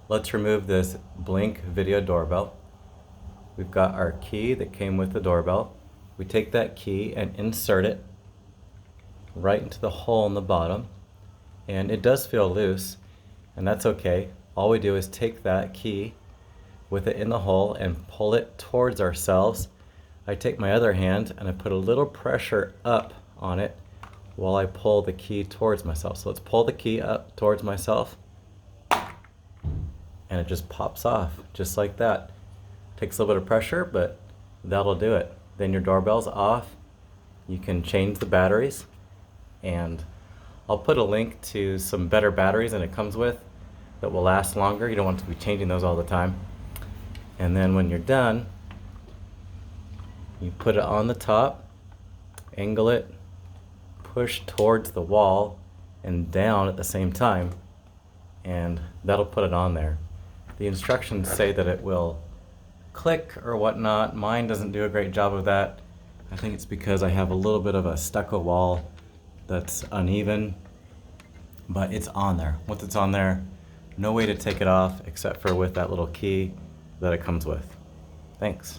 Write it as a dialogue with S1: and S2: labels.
S1: Let's remove this Blink video doorbell. We've got our key that came with the doorbell. We take that key and insert it right into the hole in the bottom. And it does feel loose, and that's okay. All we do is take that key with it in the hole and pull it towards ourselves. I take my other hand and I put a little pressure up on it while I pull the key towards myself. So let's pull the key up towards myself, and it just pops off just like that. Takes a little bit of pressure, but that'll do it. Then your doorbell's off. You can change the batteries, and I'll put a link to some better batteries than it comes with that will last longer. You don't want to be changing those all the time. And then when you're done, you put it on the top, angle it, push towards the wall and down at the same time, and that'll put it on there. The instructions say that it will click or whatnot. Mine doesn't do a great job of that. I think it's because I have a little bit of a stucco wall that's uneven, but it's on there. Once it's on there, no way to take it off except for with that little key that it comes with. Thanks.